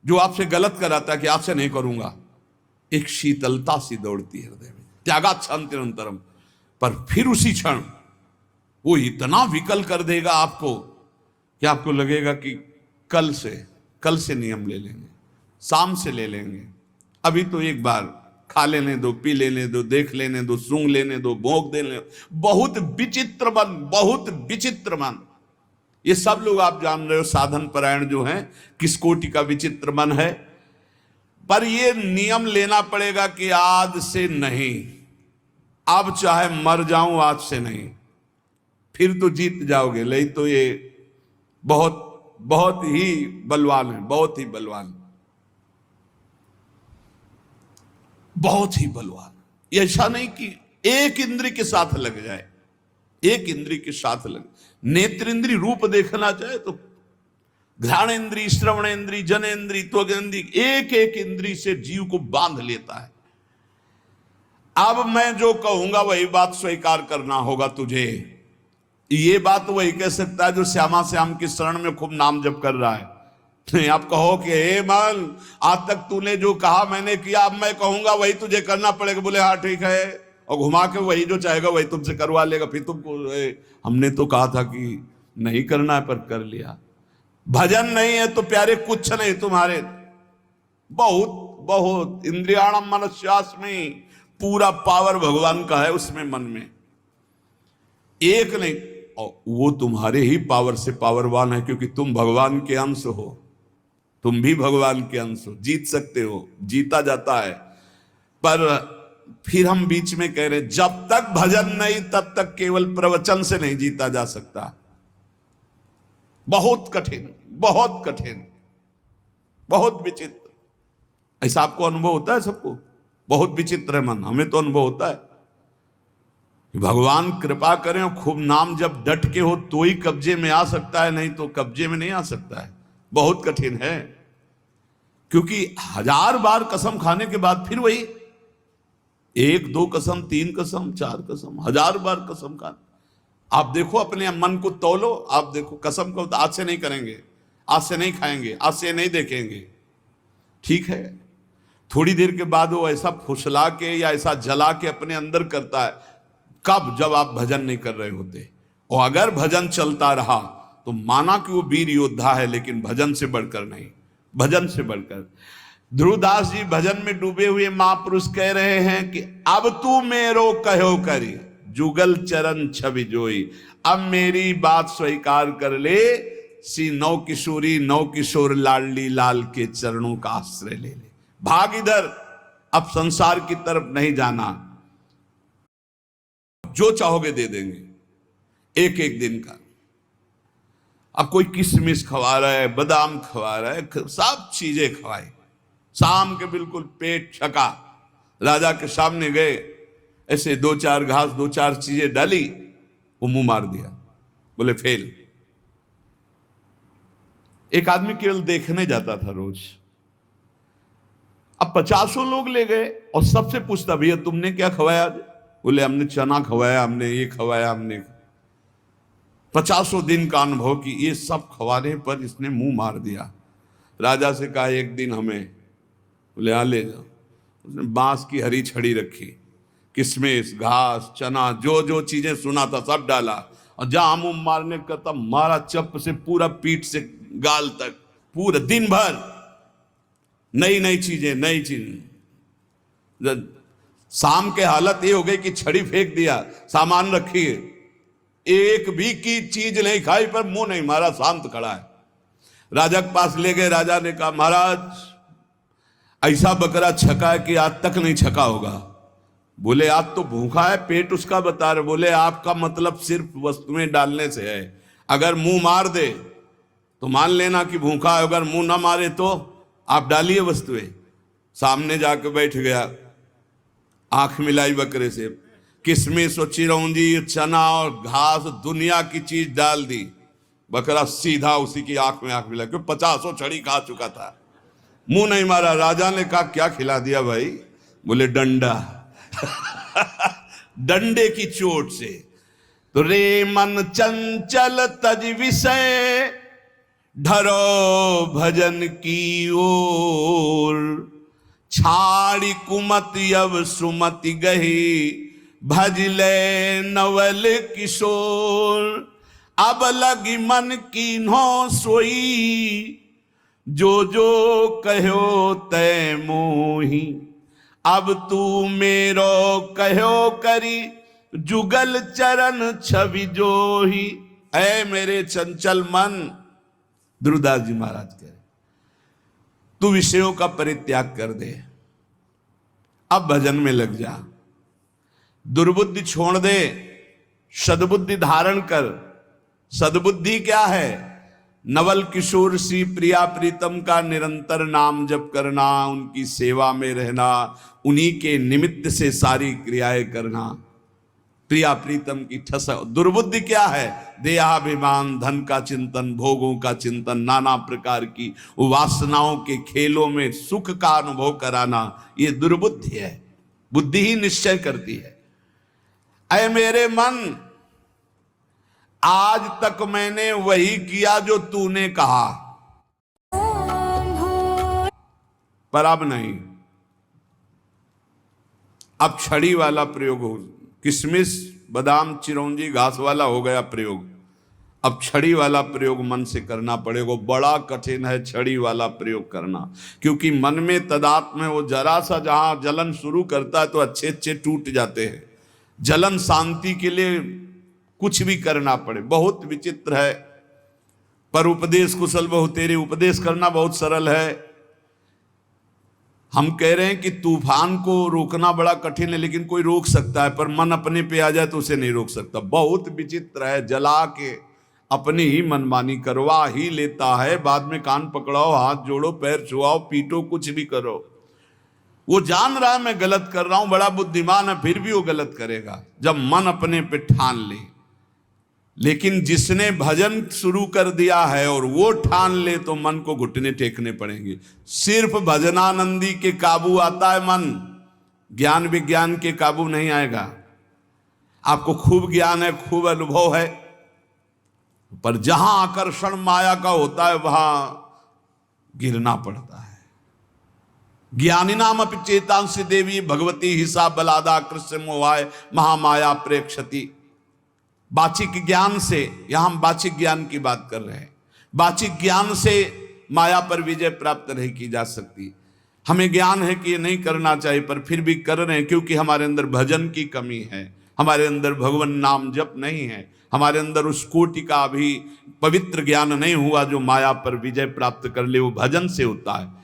जो आपसे गलत कराता है कि आपसे नहीं करूंगा, एक शीतलता सी दौड़ती है हृदय में, त्यागात शांतिरंतरम। पर फिर उसी क्षण वो इतना विकल कर देगा आपको कि आपको लगेगा कि कल से नियम ले लेंगे, शाम से ले लेंगे, अभी तो एक बार खा लेने दो, पी लेने दो, देख लेने दो, सूंघ लेने दो, भोंक देने दो। बहुत विचित्र मन, बहुत विचित्र मन। ये सब लोग आप जान रहे हो साधन परायण जो हैं, किस कोटि का विचित्र मन है। पर ये नियम लेना पड़ेगा कि आज से नहीं, अब चाहे मर जाऊं आज से नहीं, फिर तो जीत जाओगे। नहीं तो ये बहुत बहुत ही बलवान है, बहुत ही बलवान, बहुत ही बलवान। ये ऐसा नहीं कि एक इंद्री के साथ लग जाए, एक इंद्री के साथ लग, नेत्र इंद्री रूप देखना चाहे तो घ्राण इंद्री, श्रवण इंद्री, जनेन्द्री, त्वगेन्द्री, एक एक इंद्री से जीव को बांध लेता है। अब मैं जो कहूंगा वही बात स्वीकार करना होगा तुझे। ये बात वही कह सकता है जो श्यामा श्याम की शरण में खूब नाम जप कर रहा है। नहीं, आप कहो कि हे मन, आज तक तूने जो कहा मैंने किया, अब मैं कहूंगा वही तुझे करना पड़ेगा। बोले हाँ ठीक है, और घुमा के वही जो चाहेगा वही तुमसे करवा लेगा। फिर तुमको हमने तो कहा था कि नहीं करना है, पर कर लिया। भजन नहीं है तो प्यारे कुछ नहीं तुम्हारे। बहुत बहुत इंद्रियाणम मनस्यास्मि, पूरा पावर भगवान का है उसमें, मन में एक नहीं। और वो तुम्हारे ही पावर से पावरवान है, क्योंकि तुम भगवान के अंश हो, तुम भी भगवान के अंश हो, जीत सकते हो, जीता जाता है। पर फिर हम बीच में कह रहे जब तक भजन नहीं तब तक केवल प्रवचन से नहीं जीता जा सकता। बहुत कठिन, बहुत कठिन, बहुत विचित्र। ऐसा आपको अनुभव होता है? सबको बहुत विचित्र है मन, हमें तो अनुभव होता है। भगवान कृपा करें और खूब नाम जब डट के हो तो ही कब्जे में आ सकता है, नहीं तो कब्जे में नहीं आ सकता है। बहुत कठिन है, क्योंकि 1000 बार कसम खाने के बाद फिर वही 1 2 कसम, 3 कसम, 4 कसम, 1000 बार कसम खाना। आप देखो अपने मन को तौलो, आप देखो कसम को आज से नहीं करेंगे, आज से नहीं खाएंगे, आज से नहीं देखेंगे, ठीक है। थोड़ी देर के बाद वो ऐसा फुसला के या ऐसा जला के अपने अंदर करता है। कब? जब आप भजन नहीं कर रहे होते। और अगर भजन चलता रहा तो माना कि वो वीर योद्धा है, लेकिन भजन से बढ़कर नहीं, भजन से बढ़कर। ध्रुवदास जी भजन में डूबे हुए महापुरुष कह रहे हैं कि अब तू मेरो कहो करी, जुगल चरण छवि जोई। अब मेरी बात स्वीकार कर ले, सी नौ किशोरी नौ किशोर लाडली लाल के चरणों का आश्रय ले ले। भाग इधर, अब संसार की तरफ नहीं जाना, जो चाहोगे दे देंगे एक एक दिन का। अब कोई किशमिश खवा रहा है, बादाम खवा रहा है, सब चीजें खवाई। शाम के बिल्कुल पेट छका, राजा के सामने गए, ऐसे 2-4 घास 2-4 चीजें डाली, वो मुंह मार दिया, बोले फेल। एक आदमी केवल देखने जाता था रोज, अब 50 लोग ले गए और सबसे पूछता भैया तुमने क्या खवाया? बोले हमने चना खवाया, हमने ये खवाया, हमने 50 दिन का अनुभव कि ये सब खवाने पर इसने मुंह मार दिया। राजा से कहा एक दिन हमें, बोले हाँ ले जाओ। उसने बांस की हरी छड़ी रखी, किशमिश, घास, चना, जो जो चीजें सुना था सब डाला, और जहां मुंह मारने का तब मारा चप से, पूरा पीठ से गाल तक, पूरा दिन भर नई नई चीजें, नई चीजें। शाम के हालत ये हो गई कि छड़ी फेंक दिया, सामान रखी है, एक भी की चीज नहीं खाई, पर मुंह नहीं मारा, शांत खड़ा है। राजा के पास ले गए, राजा ने कहा महाराज ऐसा बकरा छका है कि आज तक नहीं छका होगा। बोले आज तो भूखा है, पेट उसका बता रहे। बोले आपका मतलब सिर्फ वस्तुएं डालने से है, अगर मुंह मार दे तो मान लेना कि भूखा है, अगर मुंह ना मारे तो आप डालिए वस्तुएं। सामने जाके बैठ गया, आंख मिलाई बकरे से, किशमिश और चिरौंजी, चना और घास, दुनिया की चीज डाल दी। बकरा सीधा उसी की आंख में आंख मिला, क्यों 50 छड़ी खा चुका था, मुंह नहीं मारा। राजा ने कहा क्या खिला दिया भाई? बोले डंडा। डंडे की चोट से। तो रे मन चंचल तज विषय, ढरो भजन की ओर, छाड़ी कुमति अब सुमति गही, भजले नवल किशोर। अब लगी मन कीन्हो सोई, जो जो कहो तय मोही। अब तू मेरो कहो करी, जुगल चरण छवि जोही। ऐ मेरे चंचल मन, ध्रुवदास जी महाराज कह रहे, तू विषयों का परित्याग कर दे, अब भजन में लग जा, दुर्बुद्धि छोड़ दे, सद्बुद्धि धारण कर। सद्बुद्धि क्या है? नवल किशोर सी प्रिया प्रीतम का निरंतर नाम जप करना, उनकी सेवा में रहना, उन्हीं के निमित्त से सारी क्रियाएं करना, प्रिया प्रीतम की ठस। दुर्बुद्धि क्या है? देहाभिमान, धन का चिंतन, भोगों का चिंतन, नाना प्रकार की वासनाओं के खेलों में सुख का अनुभव कराना, ये दुर्बुद्धि है। बुद्धि ही निश्चय करती है। ऐ मेरे मन, आज तक मैंने वही किया जो तूने कहा, पर अब नहीं। अब छड़ी वाला प्रयोग हो, किशमिश बादाम चिरौंजी घास वाला हो गया प्रयोग। अब छड़ी वाला प्रयोग मन से करना पड़ेगा। बड़ा कठिन है छड़ी वाला प्रयोग करना, क्योंकि मन में तदात्म है। वो जरा सा जहां जलन शुरू करता है तो अच्छे अच्छे टूट जाते हैं। जलन शांति के लिए कुछ भी करना पड़े, बहुत विचित्र है। पर उपदेश कुशल बहु तेरे, उपदेश करना बहुत सरल है। हम कह रहे हैं कि तूफान को रोकना बड़ा कठिन है, लेकिन कोई रोक सकता है, पर मन अपने पे आ जाए तो उसे नहीं रोक सकता। बहुत विचित्र है, जला के अपनी ही मनमानी करवा ही लेता है। बाद में कान पकड़ाओ, हाथ जोड़ो, पैर छुआओ, पीटो, कुछ भी करो। वो जान रहा है मैं गलत कर रहा हूं, बड़ा बुद्धिमान है, फिर भी वो गलत करेगा जब मन अपने पे ठान ले। लेकिन जिसने भजन शुरू कर दिया है और वो ठान ले तो मन को घुटने टेकने पड़ेंगे। सिर्फ भजनानंदी के काबू आता है मन, ज्ञान विज्ञान के काबू नहीं आएगा। आपको खूब ज्ञान है, खूब अनुभव है, पर जहां आकर्षण माया का होता है वहां गिरना पड़ता है। ज्ञानी नाम अपि चेतांसी देवी भगवती हिसा बलादा कृष्ण मोहाय महामाया प्रेक्षति। बाचिक ज्ञान से, यहां हम बाचिक ज्ञान की बात कर रहे हैं, बाचिक ज्ञान से माया पर विजय प्राप्त नहीं की जा सकती। हमें ज्ञान है कि ये नहीं करना चाहिए, पर फिर भी कर रहे हैं, क्योंकि हमारे अंदर भजन की कमी है, हमारे अंदर भगवान नाम जप नहीं है, हमारे अंदर उस कोटि का भी पवित्र ज्ञान नहीं हुआ जो माया पर विजय प्राप्त कर ले। वो भजन से होता है।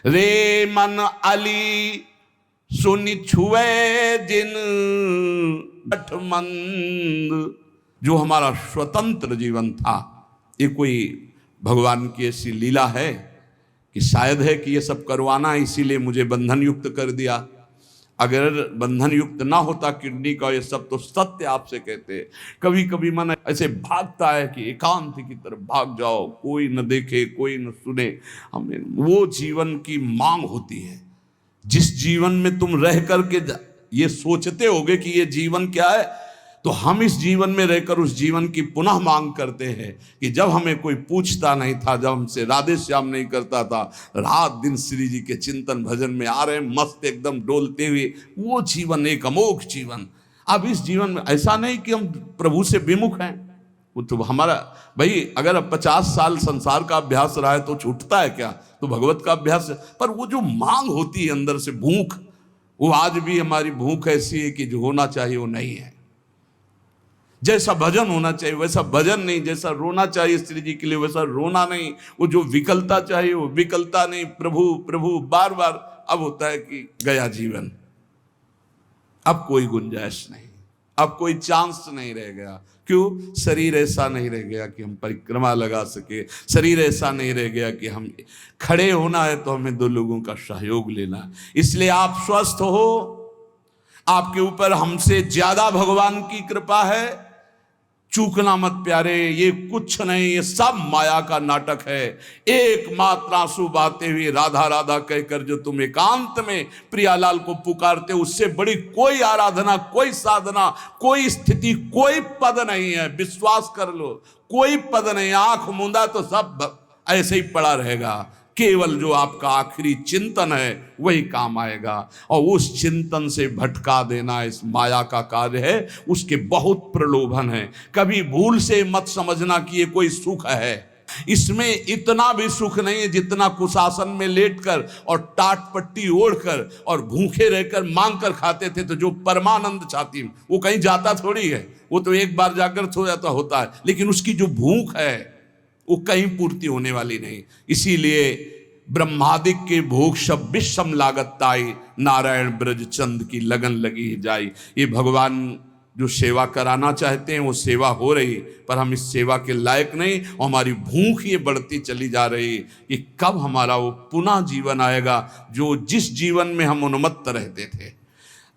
रे मन अली सुनि छुए जिन मंद, जो हमारा स्वतंत्र जीवन था, ये कोई भगवान की ऐसी लीला है कि शायद है कि ये सब करवाना इसीलिए मुझे बंधन युक्त कर दिया। अगर बंधन युक्त ना होता किडनी का ये सब, तो सत्य आपसे कहते, कभी कभी मन ऐसे भागता है कि एकांत की तरफ भाग जाओ, कोई न देखे, कोई न सुने। हमें वो जीवन की मांग होती है जिस जीवन में तुम रह करके ये सोचते होगे कि ये जीवन क्या है, तो हम इस जीवन में रहकर उस जीवन की पुनः मांग करते हैं कि जब हमें कोई पूछता नहीं था, जब हमसे राधे श्याम नहीं करता था, रात दिन श्री जी के चिंतन भजन में आ रहे मस्त एकदम डोलते हुए, वो जीवन एक अमोघ जीवन। अब इस जीवन में ऐसा नहीं कि हम प्रभु से विमुख हैं, वो तो हमारा भाई, अगर अब 50 साल संसार का अभ्यास रहा है तो छूटता है क्या? तो भगवत का अभ्यास है। पर वो जो मांग होती है अंदर से, भूख, वो आज भी हमारी भूख ऐसी है कि जो होना चाहिए वो नहीं है। जैसा भजन होना चाहिए वैसा भजन नहीं, जैसा रोना चाहिए श्री जी के लिए वैसा रोना नहीं, वो जो विकलता चाहिए वो विकलता नहीं। प्रभु प्रभु बार बार। अब होता है कि गया जीवन, अब कोई गुंजाइश नहीं, अब कोई चांस नहीं रह गया। क्यों? शरीर ऐसा नहीं रह गया कि हम परिक्रमा लगा सके, शरीर ऐसा नहीं रह गया कि हम खड़े होना है तो हमें 2 लोगों का सहयोग लेना। इसलिए आप स्वस्थ हो, आपके ऊपर हमसे ज्यादा भगवान की कृपा है। चूकना मत प्यारे, ये कुछ नहीं, ये सब माया का नाटक है। एकमात्र आंसू बहाते हुए राधा राधा कहकर जो तुम एकांत में प्रियालाल को पुकारते, उससे बड़ी कोई आराधना, कोई साधना, कोई स्थिति, कोई पद नहीं है। विश्वास कर लो, कोई पद नहीं। आंख मूंदा तो सब ऐसे ही पड़ा रहेगा। केवल जो आपका आखिरी चिंतन है वही काम आएगा, और उस चिंतन से भटका देना इस माया का कार्य है। उसके बहुत प्रलोभन है। कभी भूल से मत समझना कि ये कोई सुख है। इसमें इतना भी सुख नहीं है जितना कुशासन में लेटकर और टाट पट्टी ओढ़कर और भूखे रहकर मांग कर खाते थे। तो जो परमानंद छाती में, वो कहीं जाता थोड़ी है, वो तो एक बार जाकर सो जाता होता है, लेकिन उसकी जो भूख है वो कहीं पूर्ति होने वाली नहीं। इसीलिए ब्रह्मादिक के भोग सब विषम लागत ताई, नारायण ब्रज चंद की लगन लगी जाई। ये भगवान जो सेवा कराना चाहते हैं वो सेवा हो रही, पर हम इस सेवा के लायक नहीं, और हमारी भूख ये बढ़ती चली जा रही कि कब हमारा वो पुनः जीवन आएगा जो जिस जीवन में हम उन्मत्त रहते थे।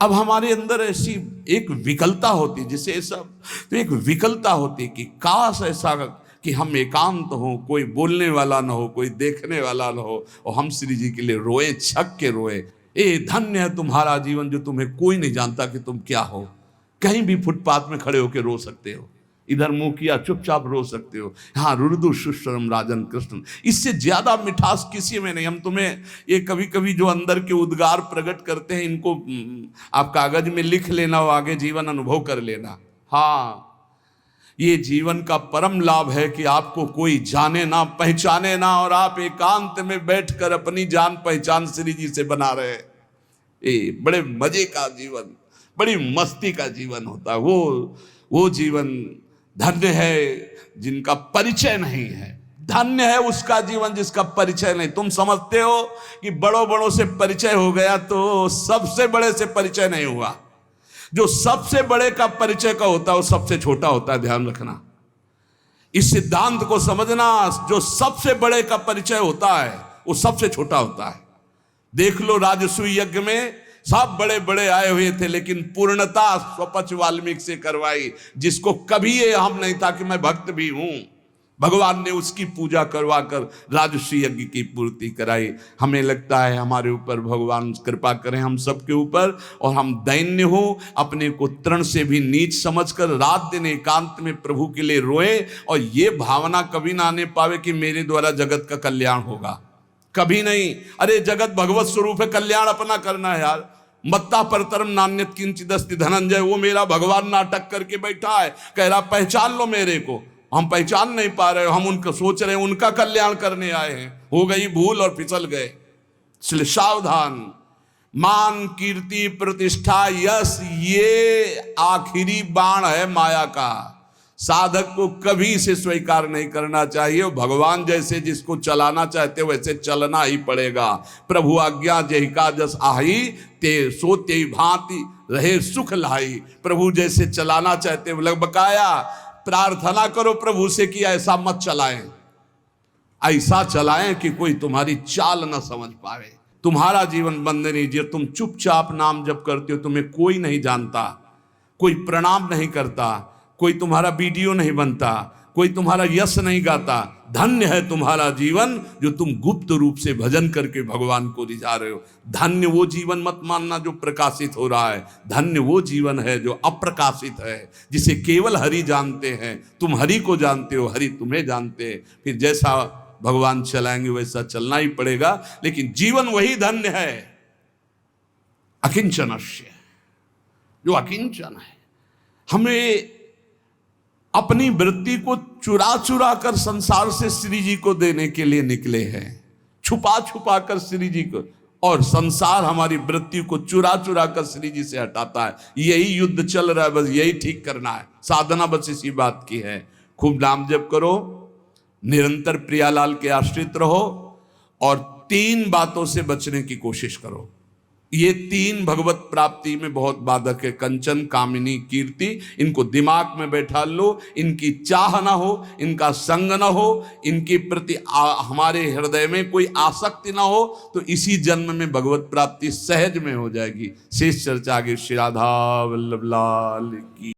अब हमारे अंदर ऐसी एक विकलता होती, जिसे सब तो एक विकलता होती कि काश ऐसा कि हम एकांत हो, कोई बोलने वाला ना हो, कोई देखने वाला ना हो, और हम श्री जी के लिए रोए, छक के रोए। ए धन्य है तुम्हारा जीवन जो तुम्हें कोई नहीं जानता कि तुम क्या हो। कहीं भी फुटपाथ में खड़े होकर रो सकते हो, इधर मुंह किया चुपचाप रो सकते हो। हाँ, रुदु सुश्रम राजन कृष्ण, इससे ज्यादा मिठास किसी में नहीं। हम तुम्हें ये कभी कभी जो अंदर के उद्गार प्रकट करते हैं, इनको आप कागज में लिख लेना और आगे जीवन अनुभव कर लेना। हाँ, ये जीवन का परम लाभ है कि आपको कोई जाने ना, पहचाने ना, और आप एकांत में बैठकर अपनी जान पहचान श्री जी से बना रहे। ये बड़े मजे का जीवन, बड़ी मस्ती का जीवन होता है। वो जीवन धन्य है जिनका परिचय नहीं है। धन्य है उसका जीवन जिसका परिचय नहीं। तुम समझते हो कि बड़ों बड़ों से परिचय हो गया तो सबसे बड़े से परिचय नहीं हुआ। जो सबसे बड़े का परिचय का होता है वो सबसे छोटा होता है। ध्यान रखना, इस सिद्धांत को समझना। जो सबसे बड़े का परिचय होता है वो सबसे छोटा होता है। देख लो, राजसूय यज्ञ में सब बड़े बड़े आए हुए थे, लेकिन पूर्णता स्वपच वाल्मीकि से करवाई, जिसको कभी ये हम नहीं था कि मैं भक्त भी हूं। भगवान ने उसकी पूजा करवा कर राजसूय यज्ञ की पूर्ति कराई। हमें लगता है हमारे ऊपर भगवान कृपा करें, हम सबके ऊपर, और हम दैन्य हो, अपने को तृण से भी नीच समझकर रात दिन एकांत में प्रभु के लिए रोए, और ये भावना कभी ना आने पावे कि मेरे द्वारा जगत का कल्याण होगा। कभी नहीं। अरे जगत भगवत स्वरूप है, कल्याण अपना करना है यार। मत्ता परतरम नान्यत किंचिदस्ति धनंजय, वो मेरा भगवान नाटक करके बैठा है, कह रहा पहचान लो मेरे को। हम पहचान नहीं पा रहे, हम उनका सोच रहे हैं उनका कल्याण करने आए हैं। हो गई भूल और फिसल गए। इसलिए सावधान। मान, कीर्ति, प्रतिष्ठा, यश, ये आखिरी बाण है माया का। साधक को कभी इसे स्वीकार नहीं करना चाहिए। भगवान जैसे जिसको चलाना चाहते वैसे चलना ही पड़ेगा। प्रभु आज्ञा जहिका जस आही, ते सो ते भांति रहे सुख लाई। प्रभु जैसे चलाना चाहते वो लग बकाया प्रार्थना करो प्रभु से कि ऐसा मत चलाएं, ऐसा चलाएं कि कोई तुम्हारी चाल न समझ पाए। तुम्हारा जीवन बंदनी जो तुम चुपचाप नाम जप करते हो, तुम्हें कोई नहीं जानता, कोई प्रणाम नहीं करता, कोई तुम्हारा वीडियो नहीं बनता, कोई तुम्हारा यश नहीं गाता। धन्य है तुम्हारा जीवन जो तुम गुप्त रूप से भजन करके भगवान को रिझा रहे हो। धन्य वो जीवन मत मानना जो प्रकाशित हो रहा है। धन्य वो जीवन है जो अप्रकाशित है, जिसे केवल हरि जानते हैं। तुम हरि को जानते हो, हरि तुम्हें जानते हैं। फिर जैसा भगवान चलाएंगे वैसा चलना ही पड़ेगा। लेकिन जीवन वही धन्य है अकिंचनस्य, जो अकिंचन है। हमें अपनी वृत्ति को चुरा चुरा कर संसार से श्री जी को देने के लिए निकले हैं, छुपा छुपा कर श्री जी को, और संसार हमारी वृत्ति को चुरा चुरा कर श्री जी से हटाता है। यही युद्ध चल रहा है, बस यही ठीक करना है। साधना बस इसी बात की है। खूब नाम जप करो, निरंतर प्रियालाल के आश्रित रहो, और 3 बातों से बचने की कोशिश करो। ये 3 भगवत प्राप्ति में बहुत बाधक है। कंचन, कामिनी, कीर्ति। इनको दिमाग में बैठा लो। इनकी चाह ना हो, इनका संग ना हो, इनके प्रति हमारे हृदय में कोई आसक्ति ना हो, तो इसी जन्म में भगवत प्राप्ति सहज में हो जाएगी। शेष चर्चा आगे। श्री राधा वल्लभ लाल की।